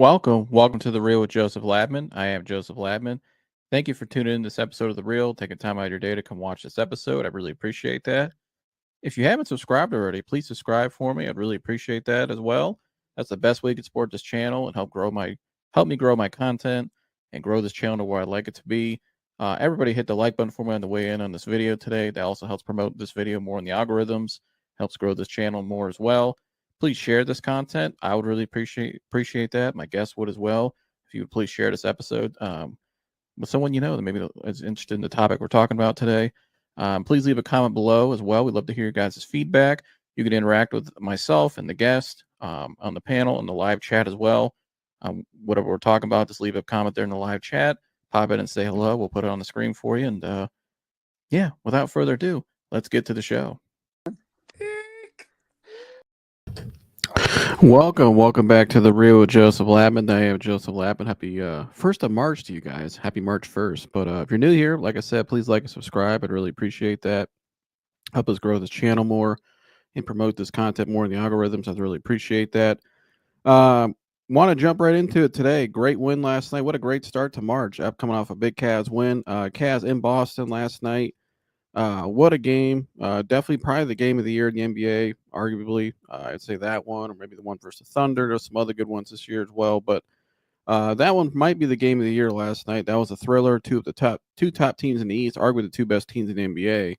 Welcome to The Real with Joseph Labman. I am Joseph Labman. Thank you for tuning in this episode of The Real, taking time out of your day to come watch this episode. I really appreciate that. If you haven't subscribed already, please subscribe for me. I'd really appreciate that as well. That's the best way you can support this channel and help me grow my content and grow this channel to where I'd like it to be. Everybody hit the like button for me on the way in on this video today. That also helps promote this video more in the algorithms, helps grow this channel more as well. Please share this content. I would really appreciate that. My guests would as well. If you would please share this episode with someone you know that maybe is interested in the topic we're talking about today. Please leave a comment below as well. We'd love to hear your guys' feedback. You can interact with myself and the guest on the panel and the live chat as well. Whatever we're talking about, just leave a comment there in the live chat. Pop in and say hello. We'll put it on the screen for you. And yeah, without further ado, let's get to the show. Welcome back to The Real with Joseph Labman. I am Joseph Labman. Happy 1st of March to you guys. Happy March 1st. But if you're new here, like I said, please like and subscribe. I'd really appreciate that. Help us grow this channel more and promote this content more in the algorithms. I'd really appreciate that. Want to jump right into it today. Great win last night. What a great start to March. Coming off a big Cavs win. Cavs in Boston last night. What a game. Definitely probably the game of the year in the NBA, arguably. I'd say that one, or maybe the one versus the Thunder. There's some other good ones this year as well, but that one might be the game of the year last night. That was a thriller. Two top teams in the East, arguably the two best teams in the NBA.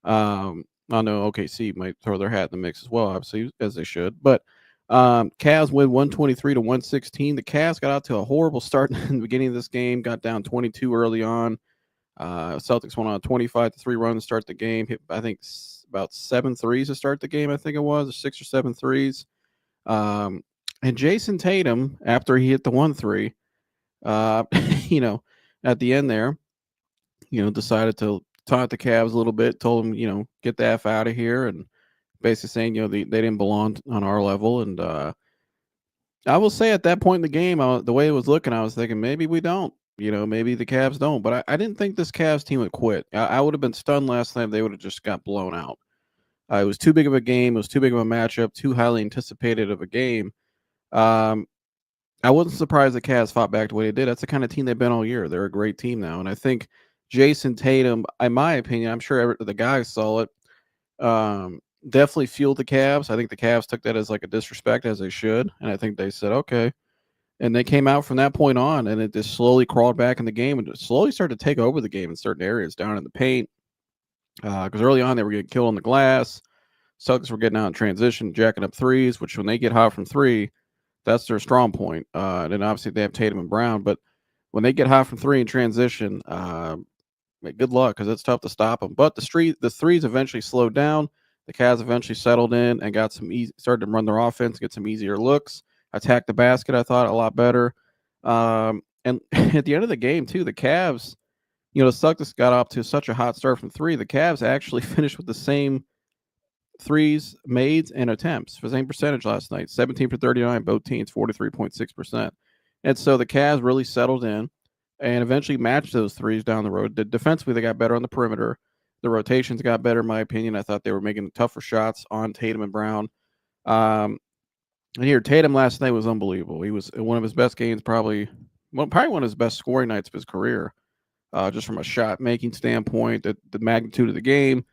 I know OKC might throw their hat in the mix as well, obviously, as they should. But Cavs win 123-116. The Cavs got out to a horrible start in the beginning of this game, got down 22 early on. Celtics went on a 25-3 run to start the game. Hit, I think, about 7 threes to start the game. I think it was, or 6 or 7 threes. And Jayson Tatum, after he hit the 1-3, at the end there, decided to taunt the Cavs a little bit. Told them, get the F out of here, and basically saying, they didn't belong on our level. And I will say at that point in the game, the way it was looking, I was thinking maybe we don't. Maybe the Cavs don't, but I didn't think this Cavs team would quit. I would have been stunned last night if they would have just got blown out. It was too big of a game. It was too big of a matchup, too highly anticipated of a game. I wasn't surprised the Cavs fought back the way they did. That's the kind of team they've been all year. They're a great team now. And I think Jayson Tatum, in my opinion, I'm sure the guys saw it, definitely fueled the Cavs. I think the Cavs took that as like a disrespect, as they should. And I think they said, okay. And they came out from that point on, and it just slowly crawled back in the game and slowly started to take over the game in certain areas down in the paint. Because early on, they were getting killed on the glass. Celtics were getting out in transition, jacking up threes, which when they get hot from three, that's their strong point. And then obviously they have Tatum and Brown. But when they get hot from three in transition, good luck, because it's tough to stop them. But the threes eventually slowed down. The Cavs eventually settled in and got started to run their offense, get some easier looks. Attacked the basket, I thought, a lot better. And at the end of the game, too, the Cavs, the Celtics got up to such a hot start from three. The Cavs actually finished with the same threes made and attempts for the same percentage last night, 17 for 39, both teams, 43.6%. And so the Cavs really settled in and eventually matched those threes down the road. Defensively, they got better on the perimeter. The rotations got better, in my opinion. I thought they were making tougher shots on Tatum and Brown. And here, Tatum last night was unbelievable. He was one of his best games, probably one of his best scoring nights of his career, just from a shot-making standpoint, the magnitude of the game,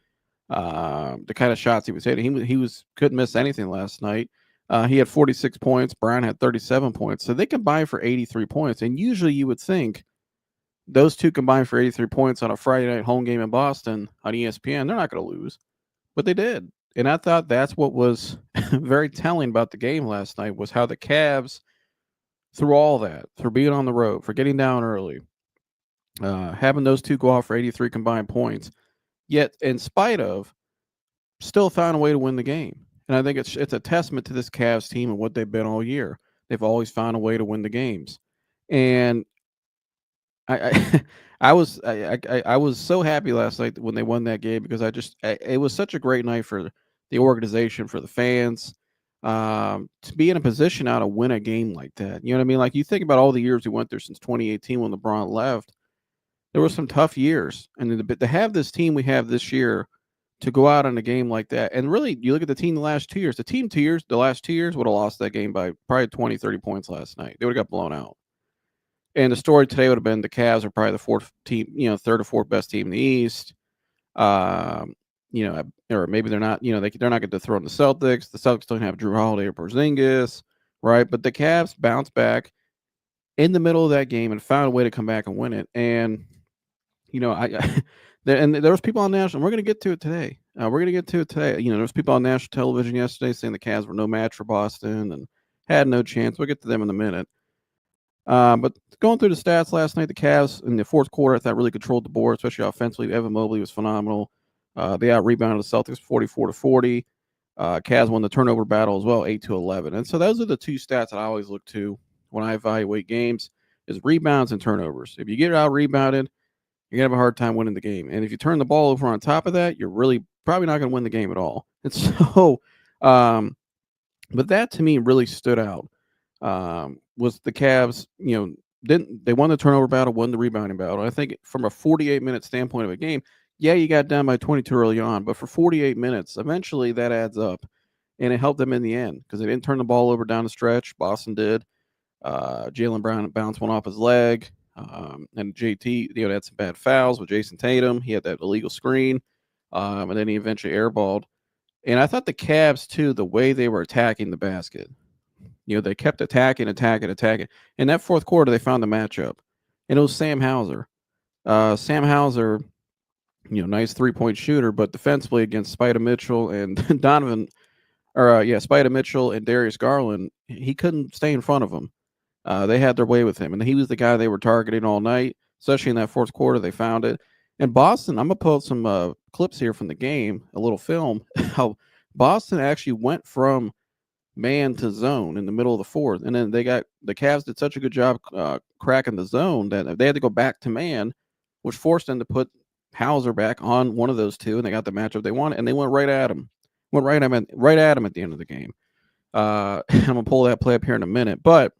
the kind of shots he was hitting. He couldn't miss anything last night. He had 46 points. Brown had 37 points. So they combined for 83 points. And usually you would think those two combined for 83 points on a Friday night home game in Boston on ESPN, they're not going to lose. But they did. And I thought that's what was very telling about the game last night, was how the Cavs, through all that, for being on the road, for getting down early, having those two go off for 83 combined points, yet in spite of, still found a way to win the game. And I think it's a testament to this Cavs team and what they've been all year. They've always found a way to win the games. And I was so happy last night when they won that game, because it was such a great night for the organization, for the fans, to be in a position now to win a game like that. You know what I mean? Like, you think about all the years we went there since 2018 when LeBron left. There were some tough years, and to have this team we have this year to go out on a game like that. And really, you look at the team the last 2 years, the last 2 years would have lost that game by probably 20, 30 points last night. They would have got blown out. And the story today would have been the Cavs are probably the fourth team, third or fourth best team in the East. Um, or maybe they're not, they're not going to throw in the Celtics. The Celtics don't have Drew Holiday or Porzingis, right? But the Cavs bounced back in the middle of that game and found a way to come back and win it. And, there was people on national. We're going to get to it today. We're going to get to it today. There was people on national television yesterday saying the Cavs were no match for Boston and had no chance. We'll get to them in a minute. But going through the stats last night, the Cavs in the fourth quarter, I thought really controlled the board, especially offensively. Evan Mobley was phenomenal. They out-rebounded the Celtics 44-40. Cavs won the turnover battle as well, 8-11. And so those are the two stats that I always look to when I evaluate games is rebounds and turnovers. If you get out-rebounded, you're going to have a hard time winning the game. And if you turn the ball over on top of that, you're really probably not going to win the game at all. And so, but that to me really stood out. Was the Cavs, they won the turnover battle, won the rebounding battle. I think from a 48-minute standpoint of a game, yeah, you got down by 22 early on, but for 48 minutes, eventually that adds up, and it helped them in the end because they didn't turn the ball over down the stretch. Boston did. Jaylen Brown bounced one off his leg, and JT, had some bad fouls with Jayson Tatum. He had that illegal screen, and then he eventually airballed. And I thought the Cavs, too, the way they were attacking the basket, they kept attacking. In that fourth quarter, they found the matchup, and it was Sam Hauser. Sam Hauser, nice three-point shooter, but defensively against Spider Mitchell and Spider Mitchell and Darius Garland, he couldn't stay in front of him. They had their way with him, and he was the guy they were targeting all night, especially in that fourth quarter. They found it. And Boston, I'm going to pull up some clips here from the game, a little film, how Boston actually went from man to zone in the middle of the fourth. And then the Cavs did such a good job cracking the zone that they had to go back to man, which forced them to put Hauser back on one of those two, and they got the matchup they wanted, and they went right at him. Right at him at the end of the game. I'm going to pull that play up here in a minute. But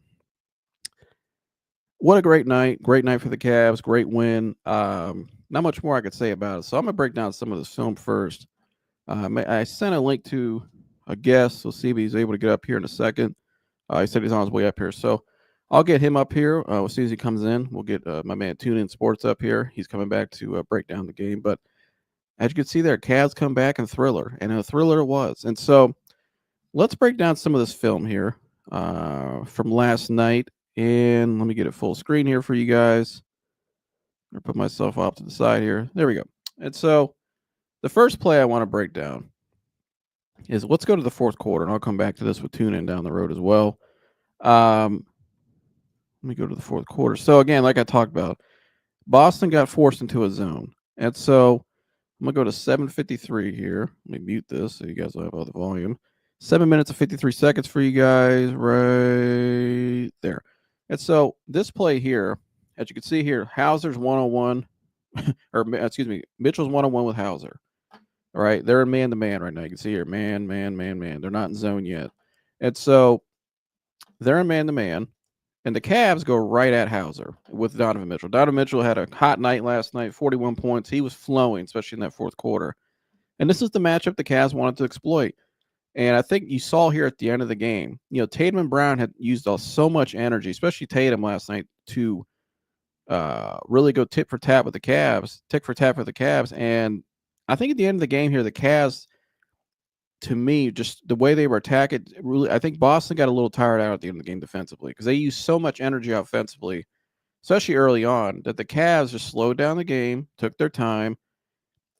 what a great night. Great night for the Cavs. Great win. Not much more I could say about it. So I'm going to break down some of this film first. I sent a link to a guest. We'll see if he's able to get up here in a second. He said he's on his way up here. So I'll get him up here as soon as he comes in. We'll get my man Tune In Sports up here. He's coming back to break down the game. But as you can see there, Cavs come back in thriller. And a thriller it was. And so let's break down some of this film here from last night. And let me get it full screen here for you guys. I'm going to put myself off to the side here. There we go. And so the first play I want to break down is let's go to the fourth quarter, and I'll come back to this with Tune-In down the road as well. Let me go to the fourth quarter. So, again, like I talked about, Boston got forced into a zone. And so I'm going to go to 7:53 here. Let me mute this so you guys will have all the volume. 7 minutes and 53 seconds for you guys right there. And so this play here, as you can see here, Hauser's one-on-one, Mitchell's one-on-one with Hauser. All right, they're in man-to-man right now. You can see here, man. They're not in zone yet. And so they're in man-to-man, and the Cavs go right at Hauser with Donovan Mitchell. Donovan Mitchell had a hot night last night, 41 points. He was flowing, especially in that fourth quarter. And this is the matchup the Cavs wanted to exploit. And I think you saw here at the end of the game, Tatum and Brown had used so much energy, especially Tatum last night, to really go tit for tat with the Cavs. And I think at the end of the game here, the Cavs, to me, just the way they were attacking, really, I think Boston got a little tired out at the end of the game defensively because they used so much energy offensively, especially early on, that the Cavs just slowed down the game, took their time.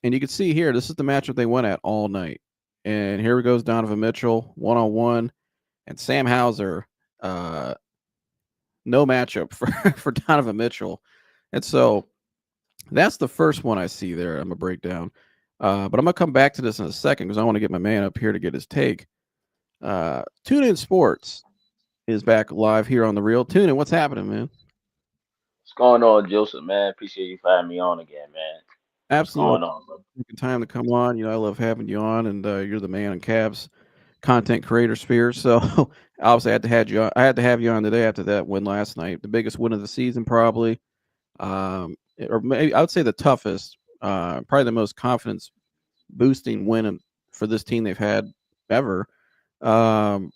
And you can see here, this is the matchup they went at all night. And here goes Donovan Mitchell, one-on-one, and Sam Hauser, no matchup for Donovan Mitchell. And so that's the first one I see there. I'm going to break down. But I'm going to come back to this in a second because I want to get my man up here to get his take. Tune In Sports is back live here on The Real. Tune In, what's happening, man? What's going on, Joseph, man? Appreciate you having me on again, man. Absolutely. What's going on, bro? Taking time to come on. I love having you on, and you're the man in Cavs content creator sphere. So obviously I had to have you on today after that win last night. The biggest win of the season, probably. Or maybe I would say the toughest, probably the most confidence boosting win for this team they've had ever. Um,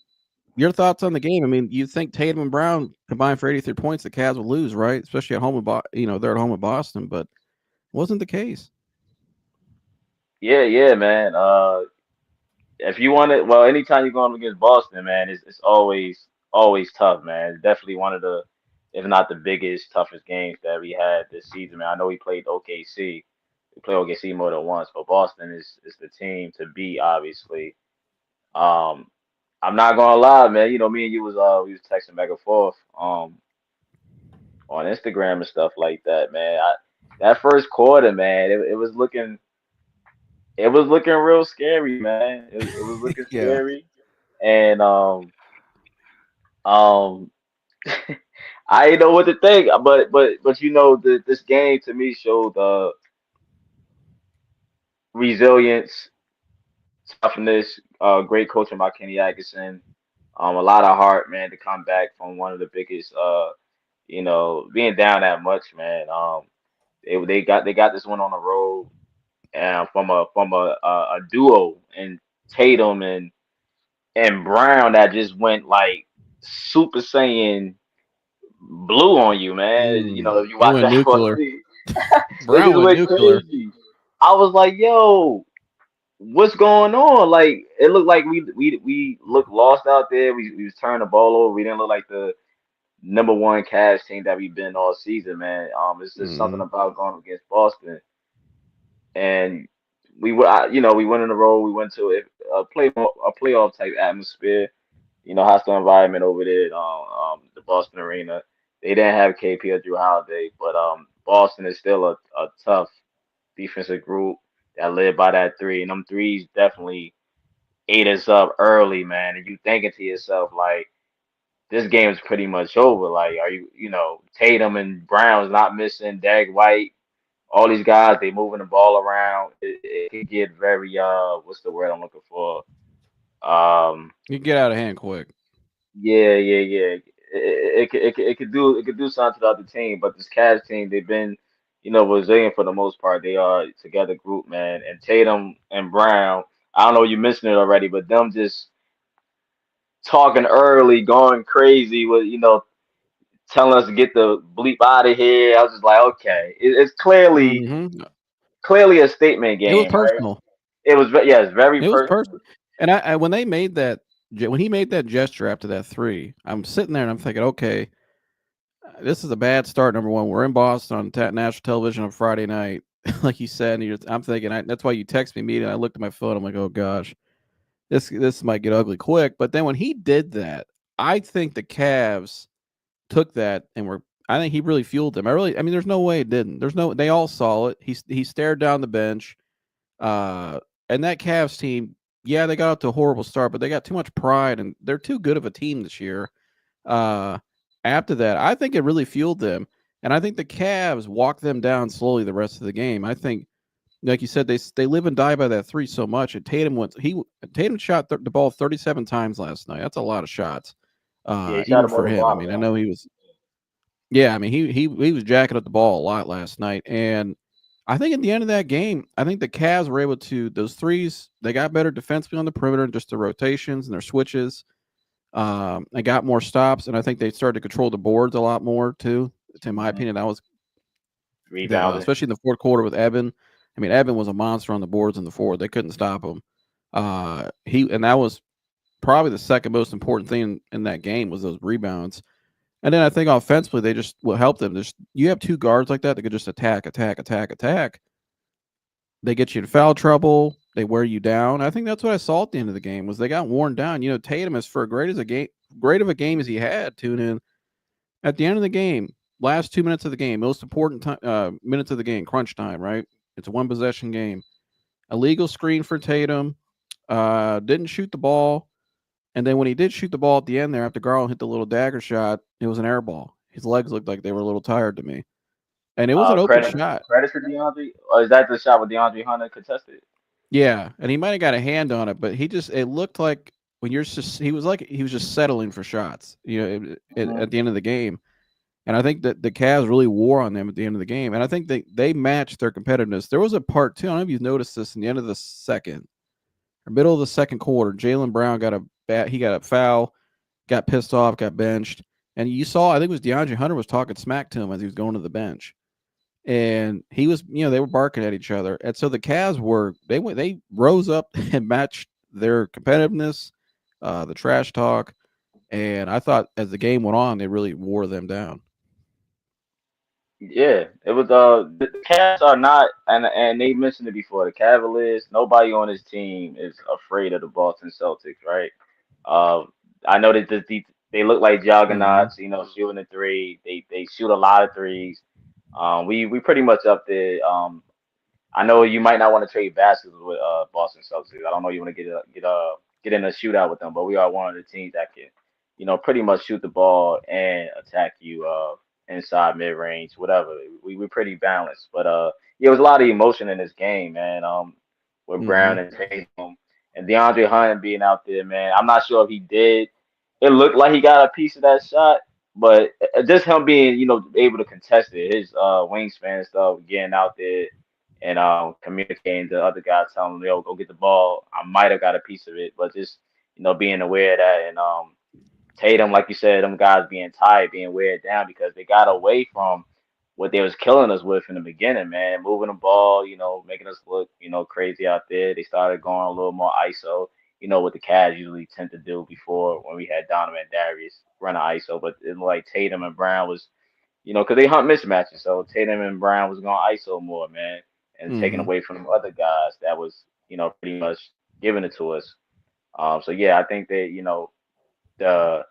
your thoughts on the game? I mean, you think Tatum and Brown combined for 83 points, the Cavs would lose, right? Especially at home with they're at home with Boston, but wasn't the case. Yeah, yeah, man. If you want it, well, anytime you're going against Boston, man, it's always tough, man. It's definitely one of the, if not the biggest, toughest games that we had this season, man. I know we played OKC. We played OKC more than once, but Boston is the team to beat, obviously. Um, I'm not gonna lie, man. You know, me and you was we was texting back and forth on Instagram and stuff like that, man. That first quarter, man, it was looking real scary, man. It was looking Yeah. scary, and um, I didn't know what to think, but you know, this game to me showed resilience, toughness, great coaching by Kenny Atkinson, a lot of heart, man, to come back from one of the biggest, being down that much, man. They got this one on the road, and from a duo and Tatum and Brown that just went like Super Saiyan blue on you, man. You know, if you They watch went basketball nuclear. league, they Brown just went went nuclear. crazy. I was like, yo, what's going on? Like, it looked like we looked lost out there. We was turning the ball over. We didn't look like the number one Cavs team that we've been all season, man. It's just something Mm. about going against Boston, and we went in a row. We went to a playoff type atmosphere. You know, hostile environment over there at the Boston Arena. They didn't have KP or Drew Holiday, but Boston is still a tough defensive group that led by that three, and them threes definitely ate us up early, man. And you thinking to yourself like, this game is pretty much over. Like, Tatum and Brown's not missing, Dag White, all these guys, they moving the ball around. It could get very what's the word I'm looking for? Um, You get out of hand quick. yeah, yeah, yeah. It could do something to the other team, but this Cavs team, they've been, resilient for the most part. They are together group, man. And Tatum and Brown, I don't know you mentioned it already, but them just talking early, going crazy with, telling us to get the bleep out of here. I was just like, okay, it's Hmm. clearly a statement It was game, right? personal. Yeah, it's very It was personal. personal. And I when they made that when he made that gesture after that three, I'm sitting there and I'm thinking, okay, this is a bad start. Number one, we're in Boston on national television on Friday night, like you said. And I'm thinking that's why you text me immediately. I looked at my phone. I'm like, oh gosh, this might get ugly quick. But then when he did that, I think the Cavs took that and were. I think he really fueled them. I mean, there's no way it didn't. There's no. They all saw it. He stared down the bench. Uh, and that Cavs team, yeah, they got out to a horrible start, but they got too much pride and they're too good of a team this year. Uh, After that, I think it really fueled them, and I think the Cavs walked them down slowly the rest of the game. I think, like you said, they live and die by that three so much. And Tatum shot the ball 37 times last night. That's a lot of shots, Yeah, he shot even him on for the him. I block, mean, I man. know he was. Yeah, I mean he was jacking up the ball a lot last night, and I think at the end of that game, I think the Cavs were able to those threes. They got better defensively on the perimeter, and just the rotations and their switches. They got more stops, and I think they started to control the boards a lot more too. In my Hmm. opinion, that was Rebounding. especially in the fourth quarter with Evan. I mean, Evan was a monster on the boards in the fourth. They couldn't stop him. That was probably the second most important thing in that game was those rebounds. And then I think offensively, they just will help them. You have two guards like that could just attack, attack, attack, attack. They get you in foul trouble. They wear you down. I think that's what I saw at the end of the game was they got worn down. You know, Tatum is for great of a game as he had. Tune in at the end of the game, last 2 minutes of the game, most important minutes of the game, crunch time. Right, it's a one possession game. Illegal screen for Tatum. Didn't shoot the ball, and then when he did shoot the ball at the end there, after Garland hit the little dagger shot, it was an air ball. His legs looked like they were a little tired to me, and it was an open Credit shot. credit for DeAndre, or is that the shot with DeAndre Hunter contested? Yeah, and he might have got a hand on it, but it looked like when you're just he was just settling for shots, at Hmm. the end of the game. And I think that the Cavs really wore on them at the end of the game. And I think they matched their competitiveness. There was a part two. I don't know if you've noticed this in the end of the second or middle of the second quarter. Jaylen Brown got a he got a foul, got pissed off, got benched. And you saw, I think it was DeAndre Hunter was talking smack to him as he was going to the bench. And he was, they were barking at each other. And so the Cavs they rose up and matched their competitiveness, the trash talk. And I thought as the game went on, they really wore them down. Yeah, it was the Cavs are not, and they mentioned it before. The Cavaliers, nobody on this team is afraid of the Boston Celtics, right? Uh, I know that they look like Mm-hmm. juggernauts, shooting the three. They shoot a lot of threes. We pretty much up there. I know you might not want to trade baskets with Boston Celtics. I don't know you want to get in a shootout with them, but we are one of the teams that can, pretty much shoot the ball and attack you inside mid range, whatever. We pretty balanced, but yeah, it was a lot of emotion in this game, man. With Mm-hmm. Brown and Tatum and DeAndre Hunter being out there, man. I'm not sure if he did. It looked like he got a piece of that shot, but just him being, able to contest it, his wingspan and stuff, getting out there and communicating to other guys, telling them, "Yo, go get the ball." I might have got a piece of it, but just being aware of that and Tatum, like you said, them guys being tired, being weighed down because they got away from what they was killing us with in the beginning, man. Moving the ball, making us look, crazy out there. They started going a little more ISO, what the Cavs usually tend to do before when we had Donovan and Darius run ISO. But it looked like Tatum and Brown was, because they hunt mismatches. So Tatum and Brown was going ISO more, man, and taking Mm-hmm. away from the other guys that was, pretty much giving it to us. So yeah, I think that, the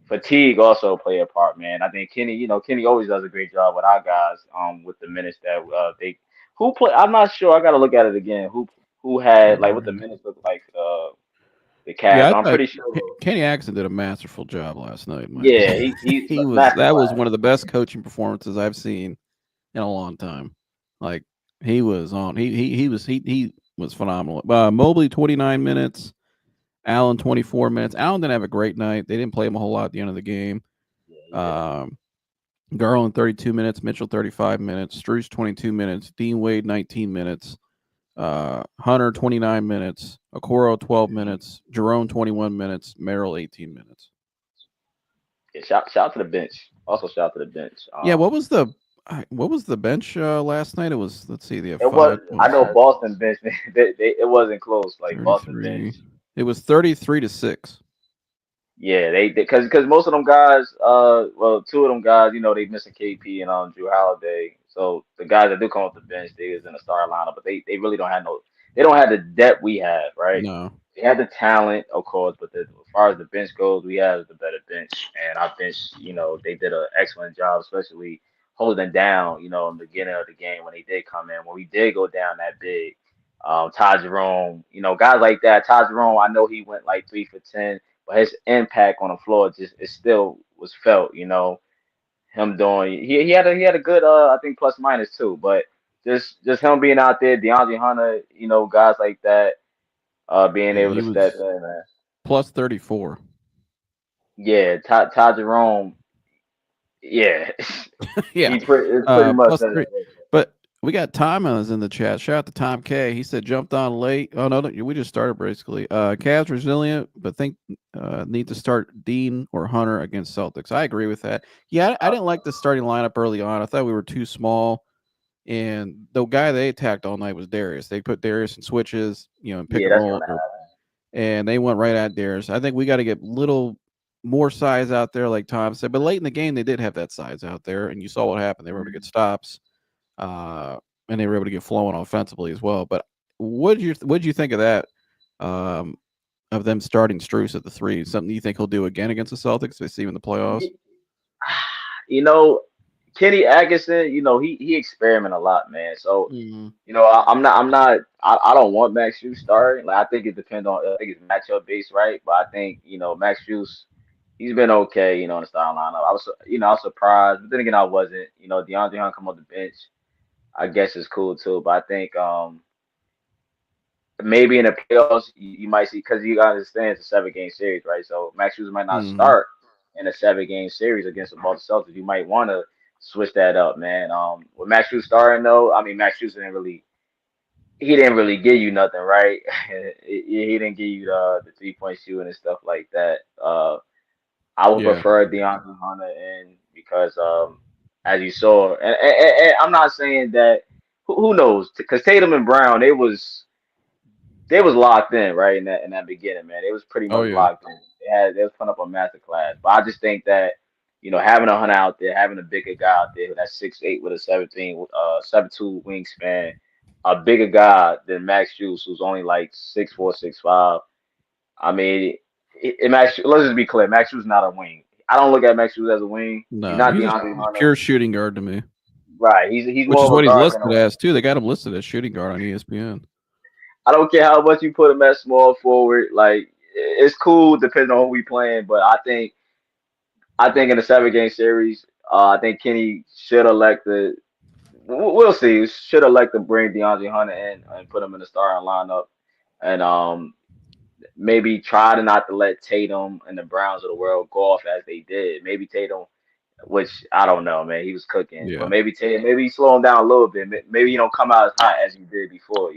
fatigue also play a part, man. I think Kenny always does a great job with our guys, with the minutes that they who play. I'm not sure. I got to look at it again. Who had like what the minutes look like for the Yeah, Cavs? I I'm thought pretty sure. Kenny Atkinson did a masterful job last night, in my Yeah, opinion. he That was masterclass. one of the best coaching performances I've seen in a long time. Like he was on he was phenomenal. Mobley 29 minutes, Allen 24 minutes. Allen didn't have a great night. They didn't play him a whole lot at the end of the game. Yeah, he did. Um, Garland 32 minutes, Mitchell 35 minutes, Struce 22 minutes, Dean Wade 19 minutes, Hunter 29 minutes, Okoro 12 minutes, Jerome 21 minutes, Merrill 18 minutes. Yeah, shout to the bench. Also shout to the bench. Yeah, what was the bench last night? It was, let's see, they have It was five I points, know Boston bench. It wasn't close. Like Boston bench. 33. It was 33-6. Yeah, they because most of them guys, well, two of them guys, they missing KP and Drew Holiday. So the guys that do come off the bench, they is in the starting lineup, but they really don't have they don't have the depth we have, right? No. They have the talent, of course, but as far as the bench goes, we have the better bench, and our bench, they did an excellent job, especially holding down, in the beginning of the game when they did come in, when we did go down that big. Ty Jerome, guys like that. Ty Jerome, I know he went like 3 for 10, but his impact on the floor just it still was felt. Him doing he had a good I think plus minus too, but just him being out there, DeAndre Hunter, guys like that, being Yeah, able he to step was in, man. plus 34. Yeah, Ty Jerome, yeah, Yeah. it's pretty much Plus three. But we got Tom is in the chat. Shout out to Tom K. He said jumped on late. Oh no, we just started basically. Cavs resilient, but think need to start Dean or Hunter against Celtics. I agree with that. Yeah, I didn't like the starting lineup early on. I thought we were too small. And the guy they attacked all night was Darius. They put Darius in switches, and pick Yeah, and that's roll, gonna happen. and they went right at Darius. I think we got to get little more size out there, like Tom said. But late in the game, they did have that size out there, and you saw what happened. They were able to get stops, uh, and they were able to get flowing offensively as well. But what did you think of that? Um, of them starting Struce at the three, something you think he'll do again against the Celtics? They see him in the playoffs. Ye- You know, Kenny Atkinson, he experiment a lot, man. So Mm-hmm. I don't want Max Hughes starting. Like I think it depends on I think it's matchup based, right? But I think Max Hughes, he's been okay, in the starting lineup. I was surprised, but then again I wasn't. DeAndre Hunt come on the bench, I guess it's cool too. But I think maybe in the playoffs you might see because you gotta understand it's a 7 game series, right? So Max Hughes might not Mm-hmm. start in a 7 game series against the Boston Celtics. You might want to switch that up, man. With Max Strus starting though, I mean Max Strus didn't really give you nothing, right? He didn't give you the 3 point shooting and stuff like that. I would Yeah. prefer DeAndre Hunter in because as you saw, and I'm not saying that who knows because Tatum and Brown they was locked in right in that beginning, man. They was pretty Oh much yeah. locked in. They was putting up a master class. But I just think that having a Hunter out there, having a bigger guy out there that's 6'8" with a 7'2" wingspan, a bigger guy than Max Hughes, who's only like 6'4", 6'5". I mean, let's just be clear, Max Hughes is not a wing. I don't look at Max Hughes as a wing. He's No, not DeAndre he's Hunter. pure shooting guard to me, Right. He's which more is of a what he's guard than a listed wing. as too. They got him listed as shooting guard on ESPN. I don't care how much you put him at small forward. Like it's cool depending on who we playing, but I think in the 7 game series, I think Kenny should elect the. We'll see. Should elect to bring DeAndre Hunter in and put him in the starting lineup, and maybe try to not to let Tatum and the Browns of the world go off as they did. Maybe Tatum, which I don't know, man, he was cooking, but Yeah. maybe Tatum, maybe slow him down a little bit. Maybe you don't come out as hot as you did before.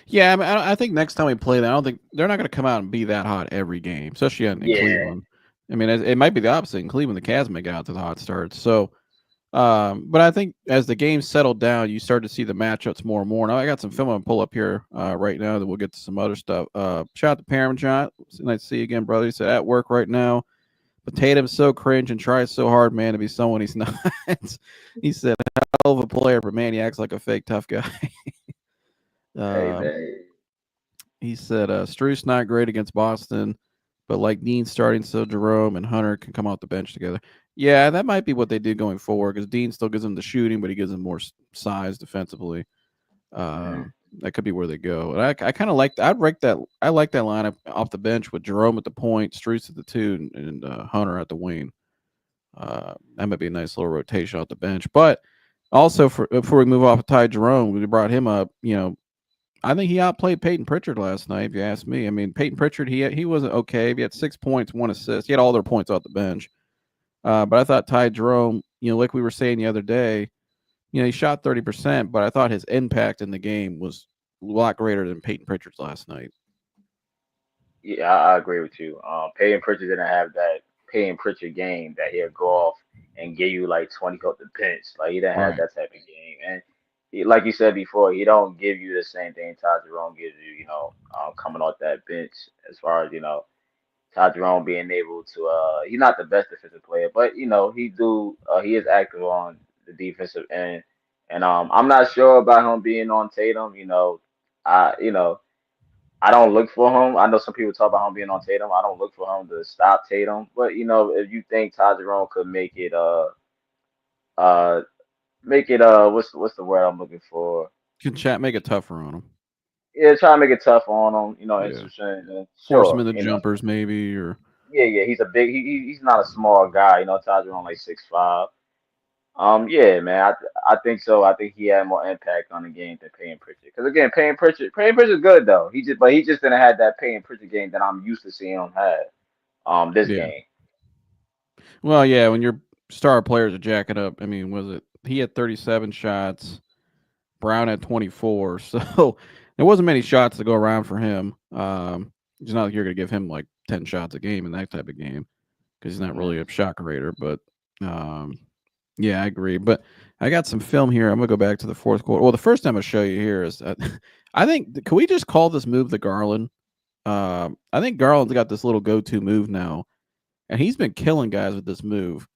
Yeah, I mean, I think next time we play them, I don't think they're not going to come out and be that hot every game, especially in Yeah. Cleveland. I mean, it might be the opposite in Cleveland. The Cavs may get out to the hot starts. So, but I think as the game settled down, you start to see the matchups more and more. Now I got some film I'm pull up here right now that we'll get to some other stuff. Shout out to Paramount. Nice to see you again, brother. He said at work right now. But Tatum's so cringe and tries so hard, man, to be someone he's not. He said, hell of a player, but man, he acts like a fake tough guy. Hey um, man. he said, Struce not great against Boston, but like Dean starting so Jerome and Hunter can come off the bench together. Yeah, that might be what they do going forward because Dean still gives them the shooting, but he gives them more size defensively. Uh, Mhm. that could be where they go. And I kind of like. I'd rank that. I like that lineup off the bench with Jerome at the point, Struce at the two, and Hunter at the wing. That might be a nice little rotation off the bench. But also, before we move off of Ty Jerome, we brought him up. I think he outplayed Peyton Pritchard last night. If you ask me, I mean, Peyton Pritchard, he wasn't okay. He had 6 points, 1 assist. He had all their points off the bench. But I thought Ty Jerome, like we were saying the other day, he shot 30%, but I thought his impact in the game was a lot greater than Peyton Pritchard's last night. Yeah, I agree with you. Payton Pritchard didn't have that Payton Pritchard game that he'll go off and give you like 20 off the bench. Like he didn't have Right. that type of game. And like you said before, he don't give you the same thing Todd Jerome gives you. Coming off that bench as far as Todd Jerome being able to. He's not the best defensive player, but he is active on the defensive end. And I'm not sure about him being on Tatum. I you know. I don't look for him. I know some people talk about him being on Tatum. I don't look for him to stop Tatum. But if you think Ty Jerome could uh make it what's the word I'm looking for? Can chat make it tougher on him. Yeah, try to make it tough on him. Yeah. Interesting. Force him Sure. into jumpers maybe or Yeah, yeah. He's a big. He's not a small guy. Ty Jerome like 6'5". Yeah, man. I think so. I think he had more impact on the game than Payne Pritchard. Because again, Payne Pritchard's good though. He just didn't have that Payne Pritchard game that I'm used to seeing him have. This yeah. game. Well, yeah, when your star players are jacking up, I mean, was it he had 37 shots, Brown had 24. So there wasn't many shots to go around for him. It's not like you're going to give him like 10 shots a game in that type of game because he's not really a Mhm. shot creator. But um, yeah, I agree. But I got some film here. I'm going to go back to the fourth quarter. Well, the first time I'll show you here is I think, can we just call this move the Garland? I think Garland's got this little go to move now, and he's been killing guys with this move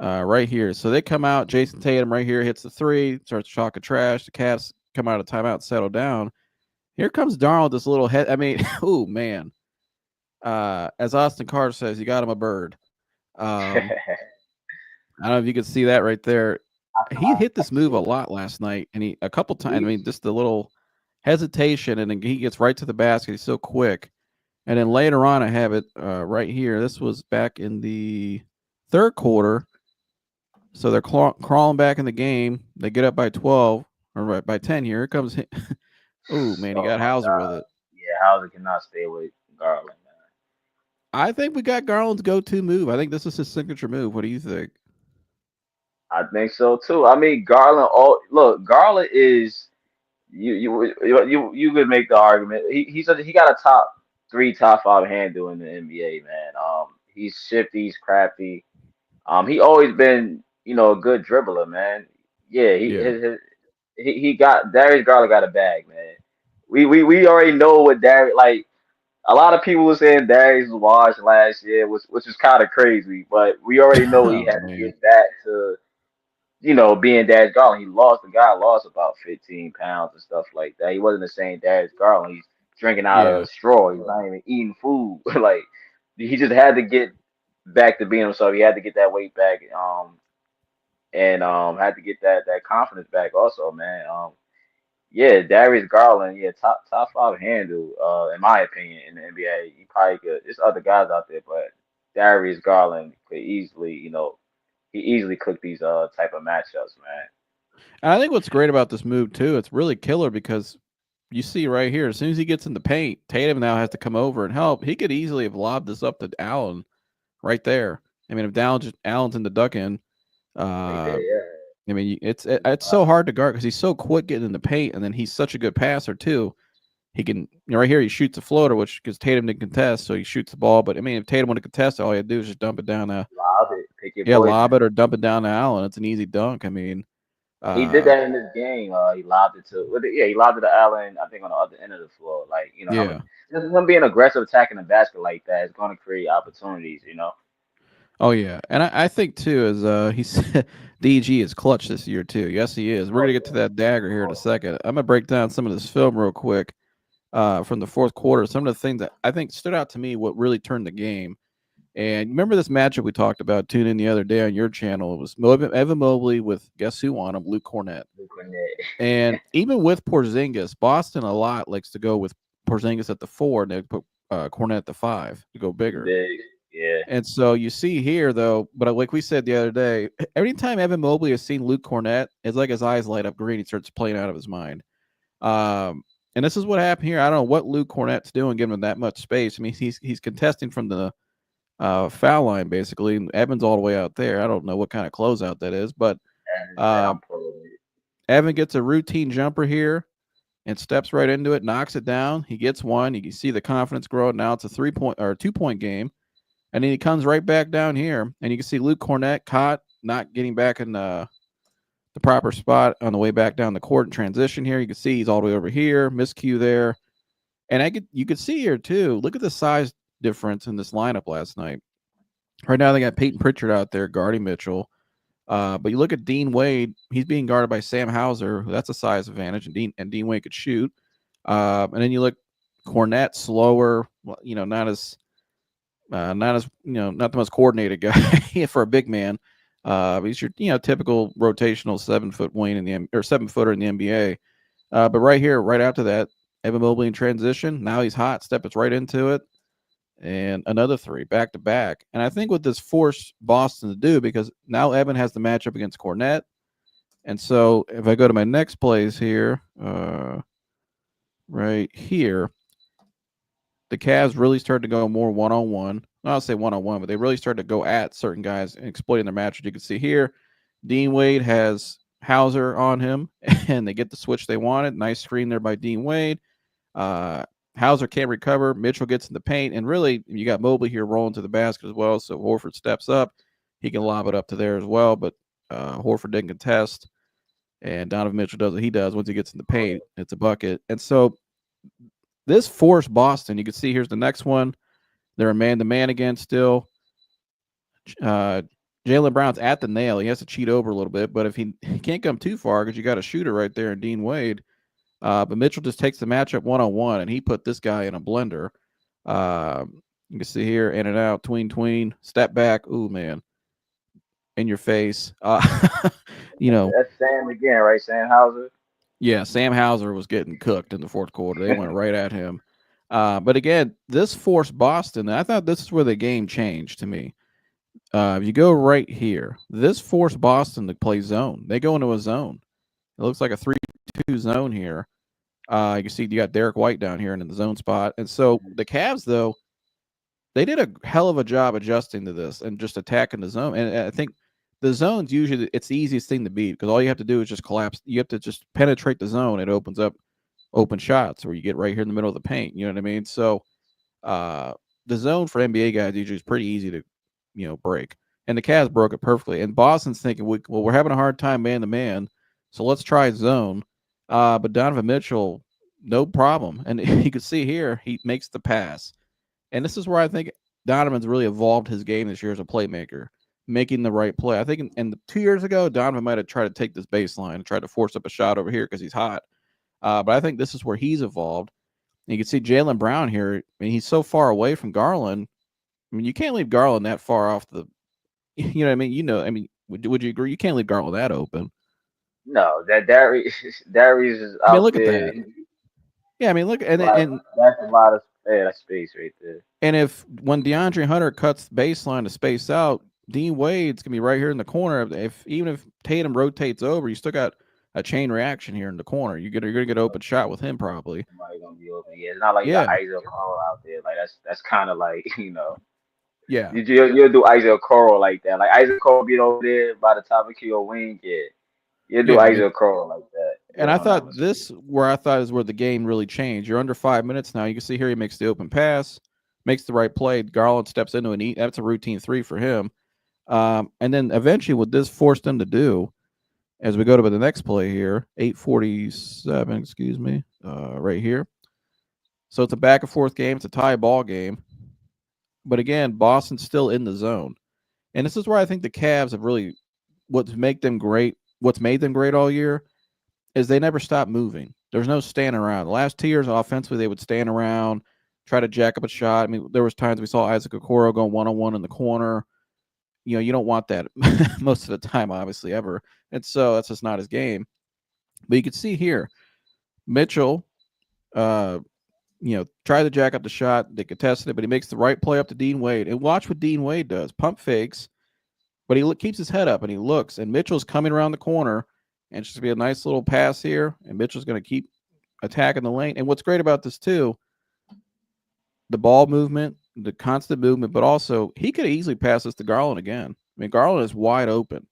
right here. So they come out. Jayson Tatum right here hits the three, starts talking trash. The Cavs come out of timeout, settle down. Here comes Darnold, this little head. I mean, oh man. As Austin Carter says, you got him a bird. Um, I don't know if you can see that right there. He hit this move a lot last night, and he a couple times. I He- mean, just the little hesitation, and then he gets right to the basket. He's so quick. And then later on, I have it right here. This was back in the third quarter. So they're crawling back in the game. They get up by 12 or by 10 here. Here comes. Oh, man, he oh got my Hauser with God. it. Yeah, Hauser cannot stay with Garland, man. I think we got Garland's go-to move. I think this is his signature move. What do you think? I think so too. I mean, Garland. Oh, look, Garland is you could make the argument. He got a top three, top five handle in the NBA, man. He's shifty, he's crafty. He always been a good dribbler, man. Yeah, Yeah. he got Darius Garland got a bag, man. We already know what Darius like. A lot of people were saying Darius was washed last year, which is kind of crazy, but we already know he Oh had to man. get back to being Darius Garland. The guy lost about 15 pounds and stuff like that. He wasn't the same Darius Garland. He's drinking out of Yeah. a straw. He's not even eating food. Like he just had to get back to being himself. He had to get that weight back, and had to get that confidence back also, man. Yeah, Darius Garland, yeah, top five handle, in my opinion, in the NBA. He probably could. There's other guys out there, but Darius Garland could easily, he easily cooked these type of matchups, man. And I think what's great about this move too, it's really killer because you see right here, as soon as he gets in the paint, Tatum now has to come over and help. He could easily have lobbed this up to Allen right there. I mean, if Allen's in the duck in, Right there, uh, yeah. I mean, it's so hard to guard because he's so quick getting in the paint, and then he's such a good passer too. He can right here he shoots a floater, which because Tatum didn't contest, so he shoots the ball. But I mean, if Tatum would have contested, all he had to do is just dump it down Lob it, pick your lob poison. it or dump it down to Allen. It's an easy dunk. I mean, And he did uh, that in this game. He lobbed it to, yeah, he lobbed it to Allen. I think on the other end of the floor. Like yeah. just him being aggressive, attacking the basket like that is going to create opportunities. Oh yeah, and I think too is he's DG is clutch this year too. Yes, he is. We're Oh gonna get to yeah, that dagger here in a oh, second. I'm gonna break down some of this film real quick from the fourth quarter. Some of the things that I think stood out to me, what really turned the game. And remember this matchup we talked about tuning in the other day on your channel? It was Evan Mobley with guess who on him, Luke Cornett. Luke Cornett. And even with Porzingis, Boston a lot likes to go with Porzingis at the four, and they put Cornett at the five to go The bigger. big, yeah, And so you see here, though, but like we said the other day, every time Evan Mobley has seen Luke Cornett, it's like his eyes light up green. He starts playing out of his mind. And this is what happened here. I don't know what Luke Cornett's doing, giving him that much space. I mean, he's contesting from the foul line basically. And Evan's all the way out there. I don't know what kind of closeout that is, but and said uh, I'm pulling it. Evan gets a routine jumper here and steps right into it, knocks it down. He gets one. You can see the confidence grow. Now it's a 3-point or 2-point game. And then he comes right back down here, and you can see Luke Cornett caught, not getting back in the proper spot on the way back down the court in transition here. You can see he's all the way over here, miscue there. And you could see here too, look at the size difference in this lineup last night. Right now they got Peyton Pritchard out there guarding Mitchell. But you look at Dean Wade, he's being guarded by Sam Hauser. That's a size advantage, and Dean Wade could shoot. And then you look Cornett slower, not the most coordinated guy for a big man. He's your typical rotational 7-foot wing in the or 7-footer in the NBA. But right here, right after that, Evan Mobley in transition. Now he's hot, steps right into it, and another three back to back. And I think what this forced Boston to do, because now Evan has the matchup against Cornett. And so if I go to my next plays here, right here, the Cavs really started to go more one on one. I'll say one on one, but they really started to go at certain guys and exploiting their matches. You can see here, Dean Wade has Hauser on him, and they get the switch they wanted. Nice screen there by Dean Wade. Uh, Hauser can't recover. Mitchell gets in the paint, and really, you got Mobley here rolling to the basket as well. So Horford steps up. He can lob it up to there as well, but Horford didn't contest. And Donovan Mitchell does what he does once he gets in the paint. It's a bucket. And so this forced Boston. You can see here's the next one. They're a man-to-man again still. Uh, Jaylen Brown's at the nail. He has to cheat over a little bit, but if he can't come too far because you got a shooter right there in Dean Wade. But Mitchell just takes the matchup one-on-one, and he put this guy in a blender. You can see here, in and out, tween, step back. Ooh, man, in your face. You know, That's Sam again, right? Sam Hauser. yeah, Sam Hauser was getting cooked in the fourth quarter. They went right at him. But again, this forced Boston. I thought this is where the game changed to me. If you go right here, this forced Boston to play zone. They go into a zone. It looks like a 3-2 zone here. You can see you got Derek White down here in the zone spot. And so the Cavs, though, they did a hell of a job adjusting to this and just attacking the zone. And I think the zone's usually it's the easiest thing to beat because all you have to do is just collapse. You have to just penetrate the zone. It opens up open shots where you get right here in the middle of the paint. You know what I mean? So uh, the zone for NBA guys usually is pretty easy to break. And the Cavs broke it perfectly. And Boston's thinking, well, we're having a hard time man to man, so let's try zone. But Donovan Mitchell, no problem. And you can see here, he makes the pass. And this is where I think Donovan's really evolved his game this year as a playmaker, making the right play. I think in 2 years ago, Donovan might have tried to take this baseline and tried to force up a shot over here because he's hot. But I think this is where he's evolved. And you can see Jaylen Brown here. I mean, he's so far away from Garland. I mean, you can't leave Garland that far off the. You know what I mean? I mean, would you agree? You can't leave Garland that open. No, that Darius Darius is I mean, out look at there. that. Yeah, I mean, look, and Like and that's a lot of that space right there. and if when DeAndre Hunter cuts baseline to space out, Dean Wade's gonna be right here in the corner. Even if Tatum rotates over, you still got a chain reaction here in the corner. You're gonna get an open shot with him probably. Somebody gonna be open. Yeah, it's not like you got Yeah, Isaiah Coro out there. Like that's kind of like yeah, you'll do Isaiah Coro like that. Like Isaiah Coro being over there by the top of your wing. Yeah, you'll do yeah. Isaiah Coro like that. And Yeah, I on that thought one. this where I thought is where the game really changed. You're under 5 minutes now. You can see here he makes the open pass, makes the right play. Garland steps into an that's a routine three for him. And then eventually, what this forced them to do, as we go to the next play here, 8:47, excuse me, right here. So it's a back and forth game. It's a tie ball game. But again, Boston's still in the zone. And this is where I think the Cavs have really what's made them great all year is they never stop moving. There's no standing around. The last 2 years offensively, they would stand around, try to jack up a shot. I mean, there was times we saw Isaac Okoro go 1-on-1 in the corner. You don't want that most of the time, obviously, ever. And so that's just not his game. But you can see here, Mitchell, uh, tried to jack up the shot. They contested it, but he makes the right play up to Dean Wade. And watch what Dean Wade does. Pump fakes, but he keeps his head up and he looks. And Mitchell's coming around the corner, and it's just be a nice little pass here. And Mitchell's going to keep attacking the lane. And what's great about this too, the ball movement, the constant movement, but also he could easily pass this to Garland again. I mean, Garland is wide open.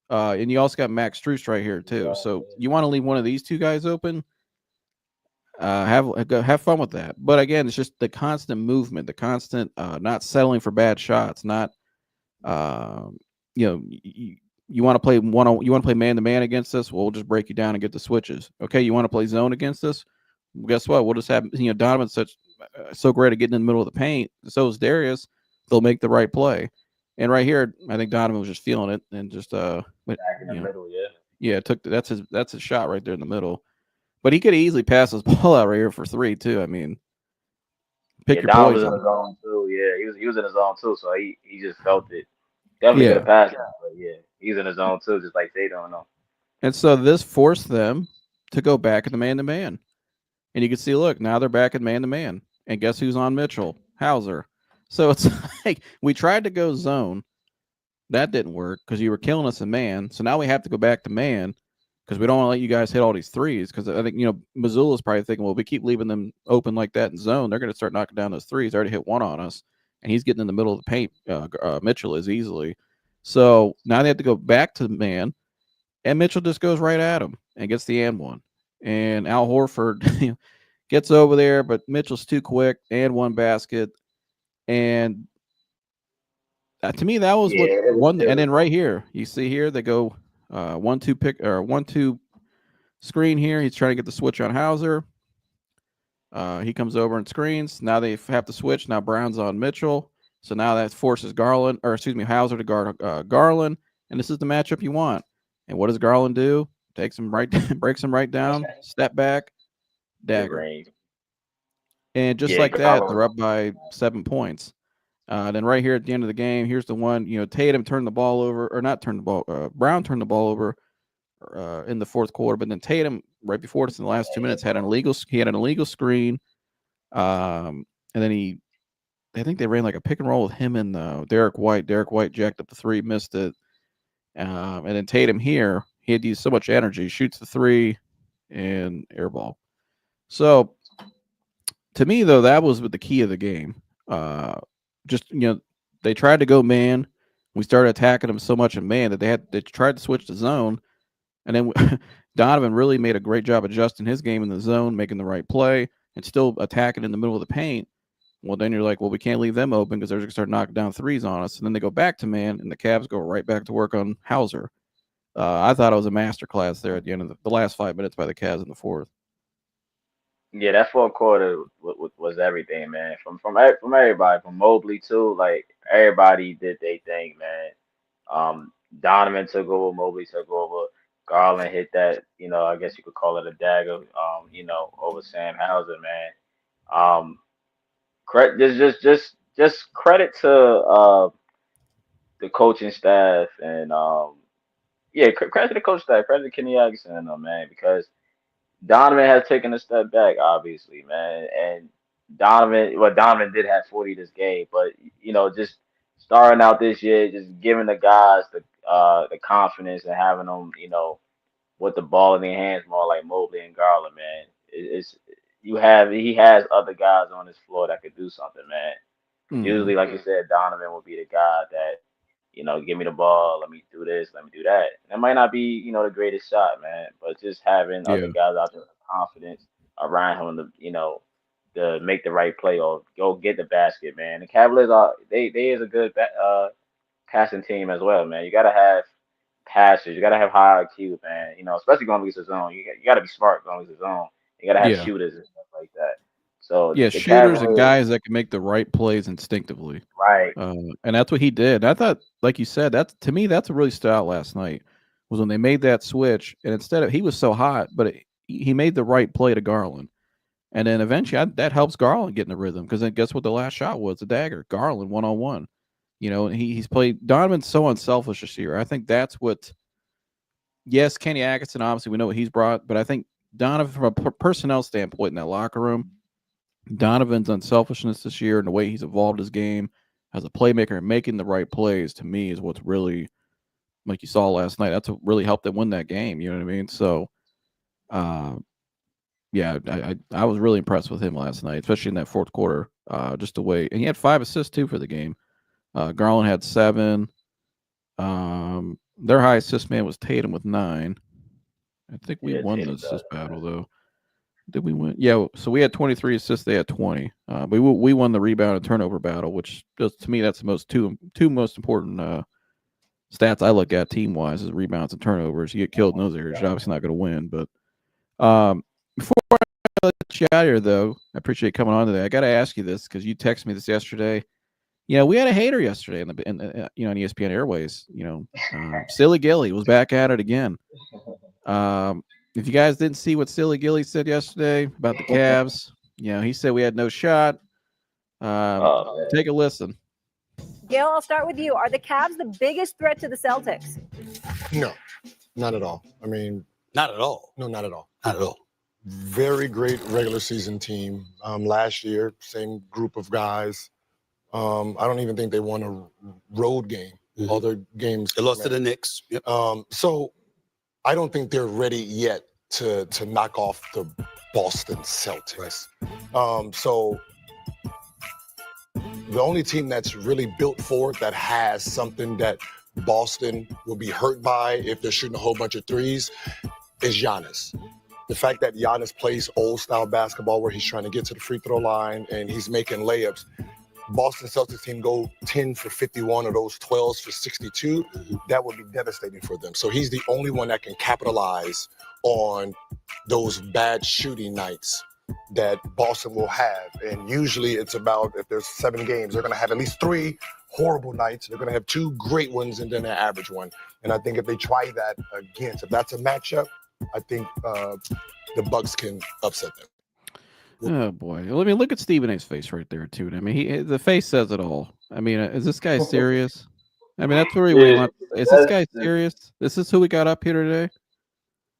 And you also got Max Strus right here too. So you want to leave one of these two guys open. Have fun with that. But again, it's just the constant movement, the constant not settling for bad shots. Not uh, you want to play you want to play man to man against us. Well, we'll just break you down and get the switches. Okay, you want to play zone against us. Well, guess what? We'll just have Donovan's so great at getting in the middle of the paint. So is Darius. They'll make the right play. And right here, I think Donovan was just feeling it and just Back in the middle, yeah. yeah, that's his shot right there in the middle. But he could easily pass his ball out right here for three too. I mean, pick Yeah, your Don was in the poison. zone too. Yeah, he was in the zone too, so he just felt it. Definitely could Yeah. have passed it, but yeah, he's in the zone too, just like they don't know. And so this forced them to go back in the man to man. And you can see, look, now they're back in man to man. And guess who's on Mitchell? Hauser. So it's like we tried to go zone. That didn't work because you were killing us in man. So now we have to go back to man because we don't want to let you guys hit all these threes. Because I think, Missoula's probably thinking, well, if we keep leaving them open like that in zone, they're going to start knocking down those threes. They already hit one on us. And he's getting in the middle of the paint. Mitchell is easily. So now they have to go back to the man. And Mitchell just goes right at him and gets the and one. And Al Horford gets over there, but Mitchell's too quick and one basket. And to me, that was Yeah, what one. it And was then right here, you see here they go 1-2 pick or 1-2 screen here. He's trying to get the switch on Hauser. He comes over and screens. Now they have to switch. Now Brown's on Mitchell. So now that forces Hauser to guard Garland. And this is the matchup you want. And what does Garland do? Takes him right, breaks him right down, step back, mid dagger. range. And just Yeah, like that, they're Gallo. up by 7 points. Then right here at the end of the game, here's the one, Tatum turned the ball over, or not turned the ball, Brown turned the ball over in the fourth quarter. But then Tatum, right before this in the last 2 minutes, had an illegal screen. And then I think they ran like a pick and roll with him and Derek White. Derek White jacked up the three, missed it. And then Tatum here, he had used so much energy, shoots the three and airball. So to me, though, that was the key of the game. just they tried to go man. We started attacking them so much in man that they tried to switch to zone, and then Donovan really made a great job adjusting his game in the zone, making the right play, and still attacking in the middle of the paint. Well, then you're like, well, we can't leave them open because they're going to start knocking down threes on us. And then they go back to man, and the Cavs go right back to work on Hauser. I thought it was a masterclass there at the end of the last 5 minutes by the Cavs in the fourth. Yeah, that fourth quarter was everything, man. From everybody, from Mobley too. Like everybody did their thing, man. Donovan took over, Mobley took over. Garland hit that, I guess you could call it a dagger, over Sam Hauser, man. Um, just credit to the coaching staff and yeah, credit to the coach staff, credit to Kenny Atkinson and them, man, because Donovan has taken a step back, obviously, man. And Donovan did have 40 this game, but just starting out this year, just giving the guys the confidence and having them, with the ball in their hands more like Mobley and Garland, man. It's he has other guys on his floor that could do something, man. Mm-hmm. Usually, like you said, Donovan will be the guy that, give me the ball, let me do this, let me do that. That might not be, the greatest shot, man, but just having other Yeah, guys out there with confidence around him to, to make the right play or go get the basket, man. The Cavaliers are they is a good passing team as well, man. You gotta have passers, you gotta have high IQ, man. Especially going against the zone. You gotta be smart going against the zone. You gotta have yeah, shooters and stuff like that. So yeah. the Shooters and Cavaliers, guys that can make the right plays instinctively, right? uh, and that's what he did. I thought, like you said, that's to me that's what really stood out last night was when they made that switch, and instead of he was so hot, but he made the right play to Garland. And then eventually that helps Garland get in the rhythm because then guess what the last shot was? The dagger. Garland 1-on-1. And he's played Donovan's so unselfish this year. I think that's what yes, Kenny Atkinson, obviously we know what he's brought, but I think Donovan from a personnel standpoint in that locker room, Donovan's unselfishness this year and the way he's evolved his game as a playmaker and making the right plays to me is what's really like you saw last night. That's what really helped them win that game. You know what I mean? So uh yeah, I was really impressed with him last night, especially in that fourth quarter. Just the way, and he had 5 assists too for the game. Garland had 7. Their high assist man was Tatum with 9. I think we Yeah, won the Tatum does, assist man. battle though. Did we win? Yeah, so we had 23 assists. They had 20. We won the rebound and turnover battle, which just, to me that's the two most important stats I look at team wise is rebounds and turnovers. You get killed in those areas, you're obviously not going to win. But before let you out here, though. I appreciate coming on today. I got to ask you this because you texted me this yesterday. We had a hater yesterday on ESPN Airways. Silly Gilly was back at it again. If you guys didn't see what Silly Gilly said yesterday about the Cavs, he said we had no shot. Oh man. Take a listen. Gail, I'll start with you. Are the Cavs the biggest threat to the Celtics? No, not at all. I mean, Not at all. no, not at all. Not at all. Very great regular season team. Last year, same group of guys. I don't even think they won a road game. Mhm. All their games. They lost to the Knicks. Yep. So I don't think they're ready yet to knock off the Boston Celtics. So the only team that's really built for it that has something that Boston will be hurt by if they're shooting a whole bunch of threes is Giannis. The fact that Giannis plays old style basketball where he's trying to get to the free throw line and he's making layups. Boston Celtics team go 10 for 51 of those 12s for 62. That would be devastating for them. So he's the only one that can capitalize on those bad shooting nights that Boston will have. And usually it's about, if there's 7 games, they're going to have at least 3 horrible nights. They're going to have 2 great ones and then an average one. And I think if they try that against, if that's a matchup, I think the Bucks can upset them. Oh boy! Well, I mean, look at Stephen A's face right there too. I mean, the face says it all. I mean, is this guy serious? I mean, that's where we Yeah, want. Is this guy serious? This is who we got up here today.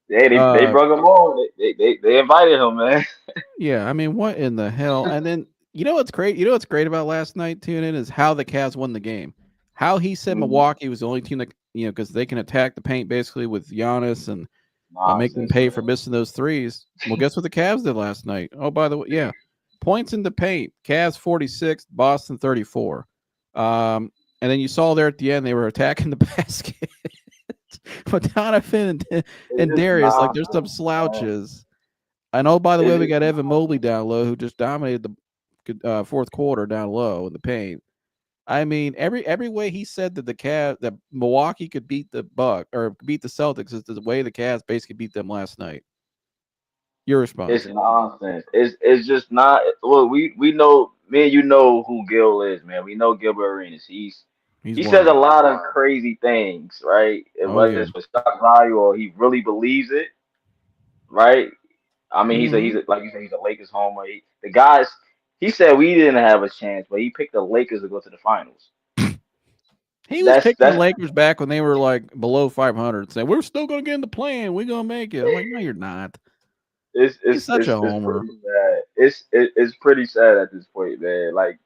they brought him on. They invited him, man. Yeah, I mean, what in the hell? And then what's great? You know what's great about last night? Tune in is how the Cavs won the game. How he said Milwaukee was the only team that because they can attack the paint basically with Giannis and make them Nonsense, pay man. for missing those threes. Well, guess what the Cavs did last night? Oh, by the way, yeah, points in the paint. Cavs 46, Boston 34. And then you saw there at the end they were attacking the basket. But Donovan and just Darius, like, there's some nonsense, man. slouches. I know, by the way, It's we just got Evan Mobley down low, who just dominated the fourth quarter down low in the paint. I mean, every way he said that that Milwaukee could beat the beat the Celtics is the way the Cavs basically beat them last night. Your It's response? nonsense. It's just not. Well, we know, me and you know who Gil is, man. We know Gilbert Arenas. He's He says a wild. lot of crazy things, right? Oh Whether yeah. it's for stock value or he really believes it, right? I mean, Hmm. like you said, he's a Lakers homer. The guys, he said we didn't have a chance, but he picked the Lakers to go to the finals. He was That's picking the that's Lakers back when they were like below 500, saying we're still going to get in the play-in. We're going to make it. I'm like, no, you're not. it's He's it's such it's, a it's homer. pretty sad. It's pretty sad at this point, man. Like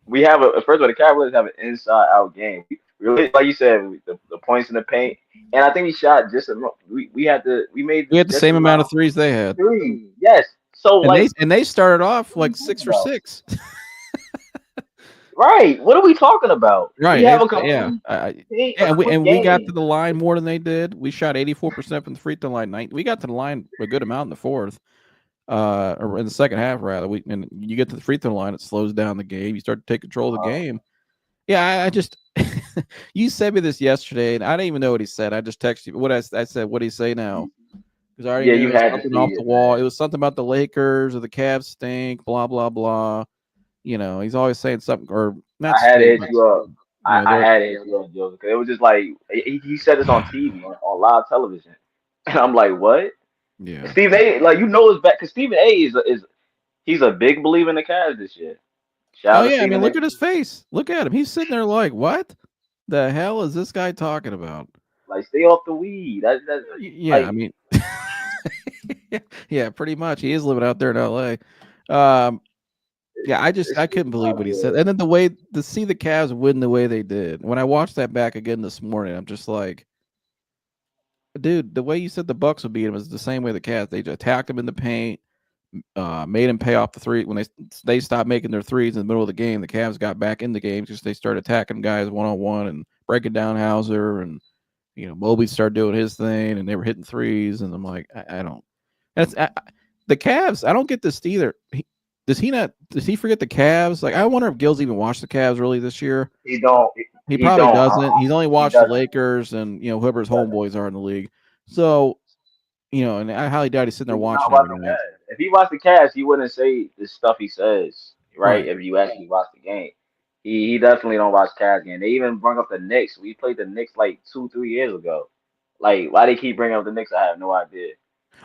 we have first of all, the Cavaliers have an inside out game. We really, like you said, the points in the paint, and I think we shot just enough. We made We had the just same amount amount of threes they of had, threes. Yes. So and like, they started off what are we like talking 6 for about? 6. Right. What are we talking about? We Right. have a Yeah. complete Yeah, a quick and we got to game. the line more than they did. We shot 84% from the free throw line. We got to the line a good amount in the fourth, or in the second half rather. And you get to the free throw line, it slows down the game. You start to take control of the Uh, game. Yeah, I just you sent me this yesterday, and I didn't even know what he said. I just texted you. What I said, what did he say now? Because I already yeah, knew you it was had to something see off the it, wall. man. It was something about the Lakers or the Cavs stink. Blah blah blah. He's always saying something or not I had to stink, hit but you up. I they're had to hit you up, Joe, because it was just like he said this on TV on live television, and I'm like, what? yeah. Stephen A. Like it's bad because Stephen A. is he's a big believer in the Cavs this year. Oh Shout out to yeah, I mean, Stephen A. look at his face. Look at him. He's sitting there like, what the hell is this guy talking about? Like, stay off the weed. That Yeah, I like mean, yeah, pretty much. He is living out there in L.A. Um, yeah, I it's couldn't believe not what he said, good. and then the way to see the Cavs win the way they did. When I watched that back again this morning, I'm just like, dude, the way you said the Bucks would beat him is the same way the Cavs. They just attacked him in the paint, made him pay off the three when they stopped making their threes in the middle of the game. The Cavs got back in the game because they started attacking guys one on one and breaking down Hauser, and Mobley started doing his thing, and they were hitting threes. And I'm like, I don't. That's the Cavs. I don't get this either. Does he not? Does he forget the Cavs? Like, I wonder if Gil's even watched the Cavs really this year. He don't. He He probably don't. doesn't. He's only He watched the doesn't. Lakers and whoever his He doesn't. homeboys are in the league. So and I highly doubt he's sitting there He's not watching every watching night. Cavs. If he watched the Cavs, he wouldn't say the stuff he says, right? Right. If you actually watch the game, he definitely don't watch Cavs game. They even bring up the Knicks. We played the Knicks like 2 3 years ago. Like, why they keep bringing up the Knicks? I have no idea.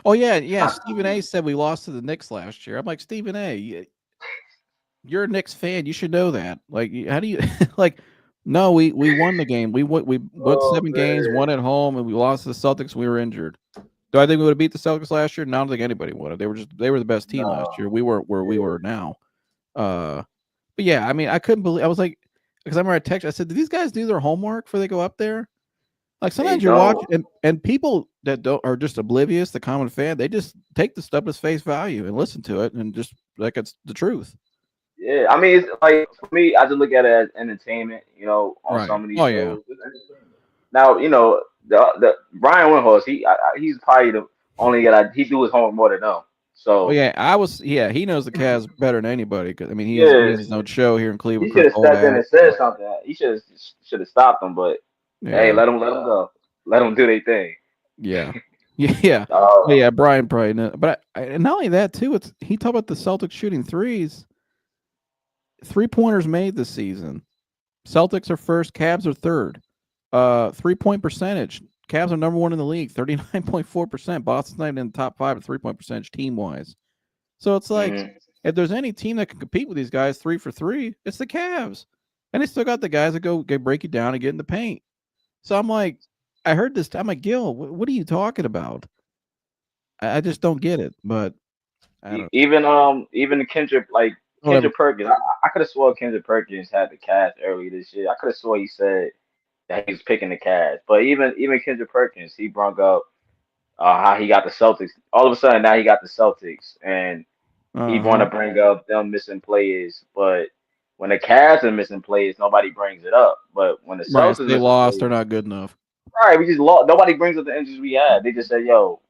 Oh yeah. Stephen A. said we lost to the Knicks last year. I'm like, Stephen A., you're a Knicks fan. You should know that. Like, how do you like? No, we won the game. We won Oh 7 games, man, one at home, and we lost to the Celtics. We were injured. Do I think we would have beat the Celtics last year? No, I don't think anybody would have. They were the best team last year. no. We weren't where we Yeah. were now. But yeah, I mean, I couldn't believe. I was like, because I remember I texted. I said, "Do these guys do their homework before they go up there?" Like They sometimes you're don't. watching, and people that don't are just oblivious. The common fan, they just take the stuff as face value and listen to it, and just like it's the truth. Yeah, I mean, it's like for me, I just look at it as entertainment. On Right. some of these Oh yeah. shows, it's entertainment. Now, the Brian Windhorst, he's probably the only guy he do his homework more than them. Oh So yeah. Yeah. He knows the Cavs better than anybody. 'Cause, I mean, he has yes, his own show here in he Cleveland, should Chris have stepped in Olak. and said something. He should have stopped them. But hey, Yeah. let them go. Let them do their thing. Yeah. Yeah. Oh, Uh, yeah. Brian probably knows. But and not only that too. He talked about the Celtics shooting threes. 3-pointers made this season. Celtics are first. Cavs are third. 3-point percentage. Cavs are number one in the league, 39.4%. Boston's not even in the top 5 at 3-point percentage team wise. So it's like, mhm. if there's any team that can compete with these guys 3 for 3, it's the Cavs. And they still got the guys that go break you down and get in the paint. So I'm like, I heard this. I'm like, Gil, what are you talking about? I just don't get it. But I don't. Even Whatever. Kendrick Perkins. I could have swore Kendrick Perkins had the Cavs early this year. I could have swore he said that he was picking the Cavs. But even Kendrick Perkins, he brought up how he got the Celtics. All of a sudden now he got the Celtics, and he want Uh-huh. to bring up them missing players. But when the Cavs are missing plays, nobody brings it up. But when the Right. Celtics If they missing lost, plays, they're not good enough. right, we just lost. Nobody brings up the injuries we had. They just say, "Yo,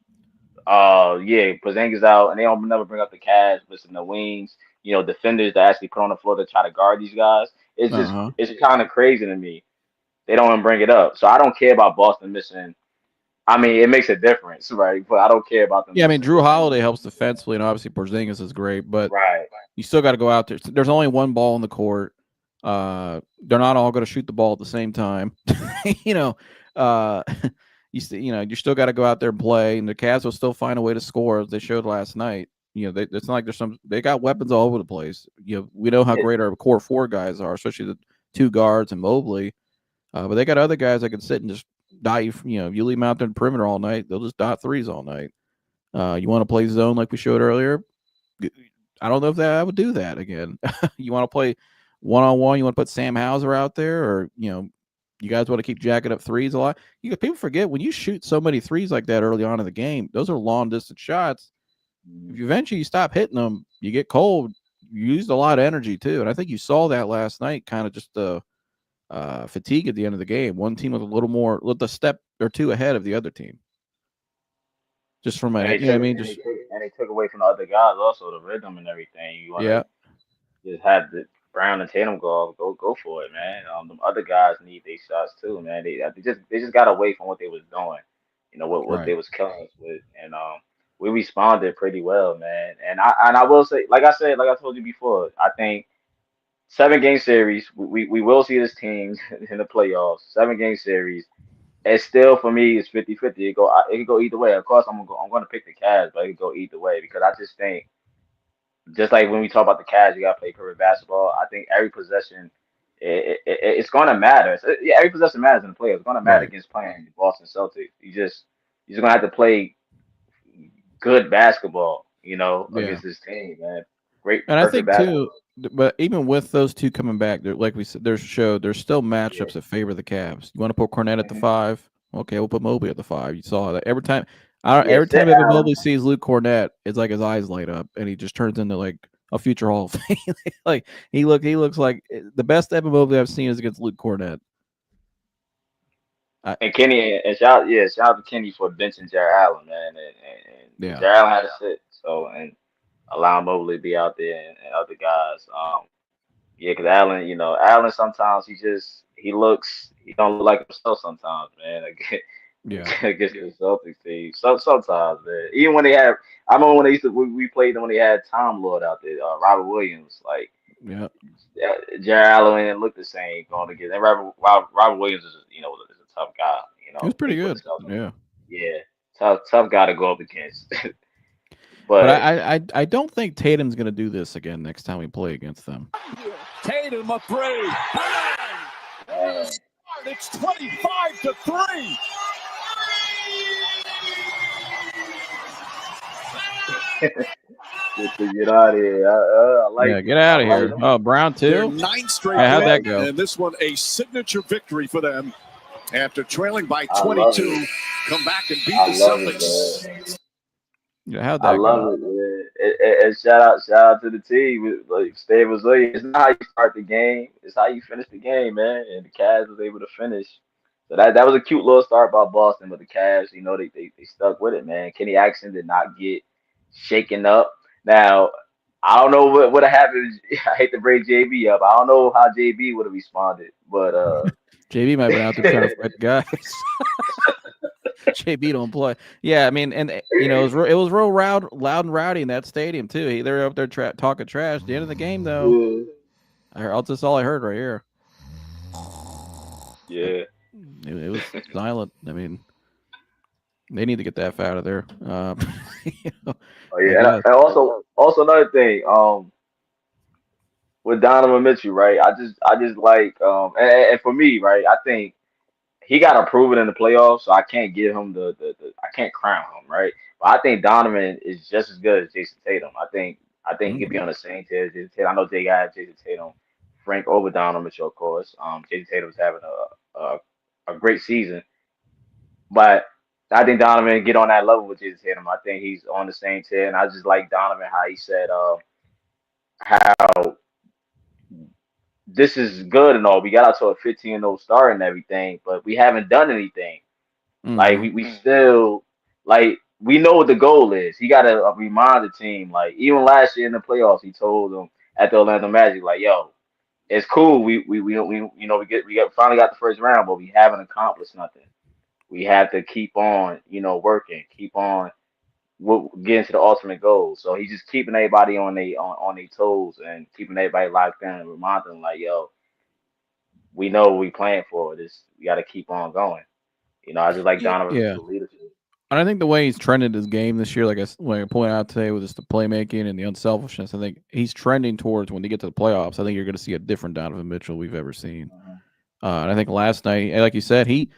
yeah, Porzingis out," and they don't never bring up the Cavs missing the wings. Defenders that actually put on the floor to try to guard these guys. Uh-huh. It's kind of crazy to me. They don't even bring it up. So I don't care about Boston missing. I mean, it makes a difference, right? But I don't care about them Yeah, I mean, missing Drew Porzingis. Holiday helps defensively, and obviously Porzingis is great, but Right. you still got to go out there. There's only one ball in the court. They're not all going to shoot the ball at the same time. you know, uh, you still got to go out there and play, and the Cavs will still find a way to score as they showed last night. It's not like they got weapons all over the place. We know how Yeah. great our core four guys are, especially the two guards and Mobley. But they got other guys that can sit and just dot you. You leave them out there in the perimeter all night, they'll just dot threes all night. You want to play zone like we showed earlier? I don't know if I would do that again. You want to play one-on-one? You want to put Sam Hauser out there, or you guys want to keep jacking up threes a lot? People forget when you shoot so many threes like that early on in the game, those are long distance shots. If you eventually stop hitting them, you get cold. You used a lot of energy too, and I think you saw that last night. Kind of just fatigue at the end of the game. One team was with a step or two ahead of the other team. Just from And a, they you know what I took mean? and Just they took away from the other guys also the rhythm and everything. You want yeah, to just have the Brown and Tatum go for it, man. The other guys need their shots too, man. They just got away from what they was doing, what right. they was killing us with, and we responded pretty well, man. And I will say, like I said, like I told you before, I think 7 game series, we will see this team in the playoffs. 7 game series. It's still for me, it's 50-50. It could go either way. Of course, I'm gonna pick the Cavs, but it could go either way because I just think just like when we talk about the Cavs, you gotta play perfect basketball. I think every possession, it's gonna matter. Yeah, every possession matters in the playoffs. It's gonna matter Right. against playing the Boston Celtics. You're just gonna have to play good basketball, Yeah. against this team, man. Great, And I perfect think basketball. too, but even with those two coming back, like we said, there's still Yeah. matchups that favor the Cavs. You want to put Cornette at the hmm 5? Okay, we'll put Mobley at the 5. You saw that every time. Yeah, Every sit time Evan Allen. Mobley sees Luke Cornette, it's like his eyes light up, and he just turns into like a future Hall of Fame. Like he looks like the best Evan Mobley I've seen is against Luke Cornette. And Kenny and shout out to Kenny for benching Jared Allen, man. And Yeah, Jared Allen had to sit, so and allow Mobley to be out there and other guys. Yeah, because Allen, Allen sometimes he don't look like himself sometimes, man. yeah, Against the Celtics team, sometimes, man. Even when I remember when we played them when they had Tom Lord out there, Robert Williams, like yeah. Jared Allen didn't look the same going against. And Robert Williams is a tough guy, He was when pretty he put good. himself. Yeah. Yeah, tough guy to go up against. But But I don't think Tatum's gonna do this again next time we play against them. Tatum a three. man, It's 25-3. get out of here. I like Yeah, it. get out of I like here. it. Oh, Brown Their too. 9th straight Yeah, how'd win, that go? and this one a signature victory for them after trailing by I love 22. it. Come back and beat I the love it, Celtics. man. Yeah, how'd I that go? love it, man. And shout out to the team. Like, stay resilient. It's not how you start the game; it's how you finish the game, man. And the Cavs was able to finish. So that was a cute little start by Boston, but the Cavs, they stuck with it, man. Kenny Atkinson did not get shaken up. Now, I don't know what would have happened. I hate to bring JB up. I don't know how JB would have responded, but JB might have been out there trying to fight the guys. JB don't play. Yeah, I mean, and it was real loud and rowdy in that stadium too. They were up there talking trash. At the end of the game, though, yeah, that's all I heard right here. yeah. It was silent. I mean, they need to get that out of there. Oh I yeah, and, guess. and also another thing, with Donovan Mitchell, right? I just like and for me, right? I think he got to prove it in the playoffs, so I can't give him the I can't crown him, right? But I think Donovan is just as good as Jason Tatum. I think he could be on the same tier as Jason Tatum. I know they got Jason Tatum, Frank over Donovan Mitchell, of course. Jason Tatum's having a great season, but I think Donovan get on that level with Jason Tatum. I think he's on the same tier, and I just like Donovan how he said how this is good and all. We got out to a 15-0 start and everything, but we haven't done anything. Like Mm-hmm. we still like we know what the goal is. He got to remind the team. Like even last year in the playoffs, he told them at the Orlando Magic, like, "Yo, it's cool. We finally got the first round, but we haven't accomplished nothing. We have to keep on, working, keep on getting to the ultimate goal." So he's just keeping everybody on their toes and keeping everybody locked in and reminding them, like, "Yo, we know what we playing for. This we got to keep on going." I just like Donovan's Yeah. leadership. And I think the way he's trended his game this year, like I pointed out today, with just the playmaking and the unselfishness, I think he's trending towards, when they get to the playoffs, I think you're going to see a different Donovan Mitchell we've ever seen. And I think last night, like you said, he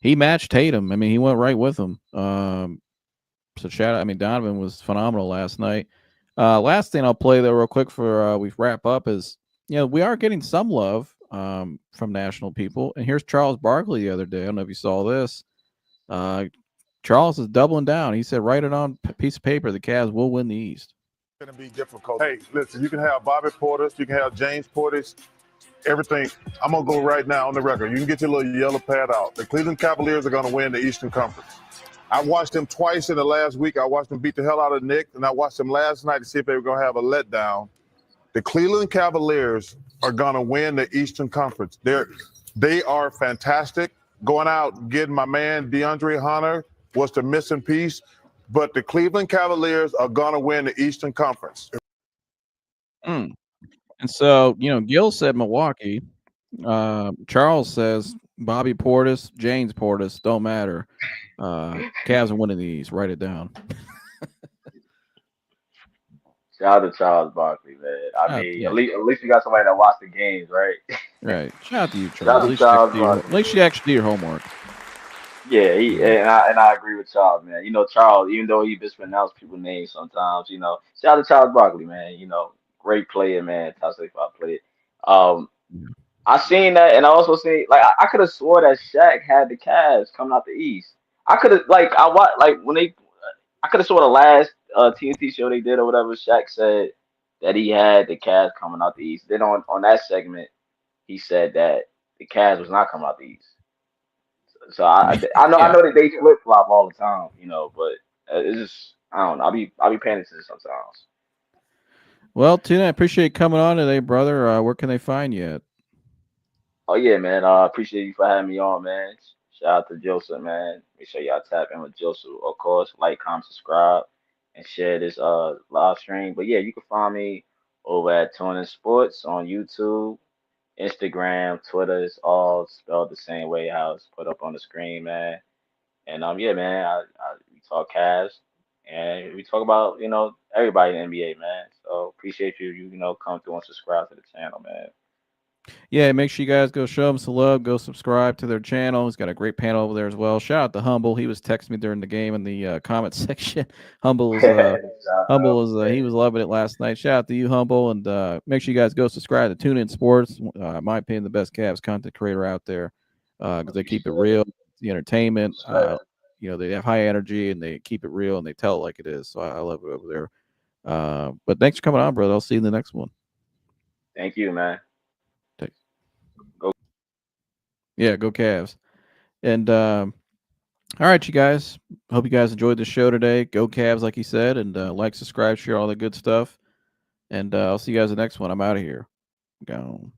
matched Tatum. I mean, he went right with him. So Donovan was phenomenal last night. Last thing I'll play though, real quick, for we wrap up, is we are getting some love from national people. And here's Charles Barkley the other day. I don't know if you saw this. Charles is doubling down. He said, write it on a piece of paper, the Cavs will win the East. It's going to be difficult. Hey, listen, you can have Bobby Portis, you can have James Portis, everything. I'm going to go right now on the record. You can get your little yellow pad out. The Cleveland Cavaliers are going to win the Eastern Conference. I watched them twice in the last week. I watched them beat the hell out of the Knicks, and I watched them last night to see if they were going to have a letdown. The Cleveland Cavaliers are going to win the Eastern Conference. They are fantastic. Going out, getting my man DeAndre Hunter was the missing piece. But the Cleveland Cavaliers are going to win the Eastern Conference. And so, Gil said Milwaukee. Charles says Bobby Portis, James Portis, don't matter. Cavs are winning the East. Write it down. Shout out to Charles Barkley, man. I mean, yeah. at least you got somebody that watched the games, right? Right. Shout out to you, Shout out Charles. to Charles Barkley. At least you actually do your homework. Yeah, and I agree with Charles, man. Charles, even though he mispronounce people's names sometimes, shout out to Charles Barkley, man. Great player, man. Top 65 player. I seen that, and I also seen, like, I could have swore that Shaq had the Cavs coming out the East. I could have, like, I watched, like, I could have swore the last TNT show they did or whatever. Shaq said that he had the Cavs coming out the East. Then on that segment, he said that the Cavs was not coming out the East. So I know that they flip flop all the time, but it's just, I don't know. I'll be paying attention sometimes. Well, Tina, I appreciate you coming on today, brother. Where can they find you at? Oh yeah, man. I appreciate you for having me on, man. Shout out to Joseph, man. Make sure y'all tap in with Joseph, of course. Like, comment, subscribe, and share this live stream. But yeah, you can find me over at Taunting Sports on YouTube, Instagram, Twitter. It's all spelled the same way how it's put up on the screen, man. And yeah, man, we talk Cavs and we talk about everybody in the NBA, man. So appreciate you come through and subscribe to the channel, man. Yeah, make sure you guys go show them some love. Go subscribe to their channel. He's got a great panel over there as well. Shout out to Humble. He was texting me during the game in the comment section. Humble is he was loving it last night. Shout out to you, Humble, and make sure you guys go subscribe to Tune In Sports. In my opinion, the best Cavs content creator out there, because they keep it real, the entertainment. They have high energy and they keep it real and they tell it like it is. So I love it over there. But thanks for coming on, brother. I'll see you in the next one. Thank you, man. Yeah, go Cavs. And all right, you guys. Hope you guys enjoyed the show today. Go Cavs, like he said, and like, subscribe, share all the good stuff. And I'll see you guys in the next one. I'm out of here. Gone.